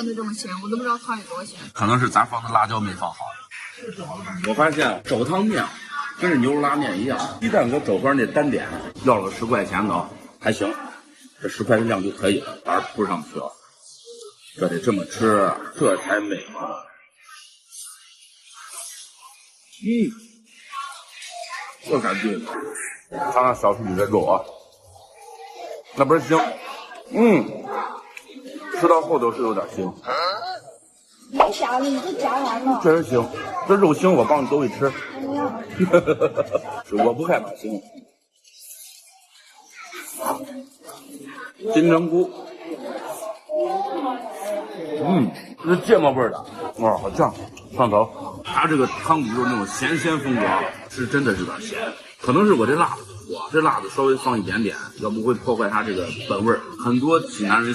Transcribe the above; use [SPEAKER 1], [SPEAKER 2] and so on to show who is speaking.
[SPEAKER 1] 面都这么咸，我都不知道汤有多咸。
[SPEAKER 2] 可能是咱放的辣椒没放好。我发现粥汤面跟这牛肉拉面一样，鸡蛋搁粥和那单点要了10块钱的，还行，这10块钱量就可以了，当然铺上去了。这得这么吃，这才美嘛。这才对呢。看看小处理的肉啊，那不是腥，吃到后头是有点腥。
[SPEAKER 3] 没加了，你都加完了。
[SPEAKER 2] 确实腥，这肉腥我帮你都会吃。我不害怕腥。金针菇，是芥末味儿的，哇，好呛，上头。它这个汤底就是那种咸鲜风格，是真的是有点咸，可能是我这辣子多，这辣子稍微放一点点，要不会破坏它这个本味儿。很多济南人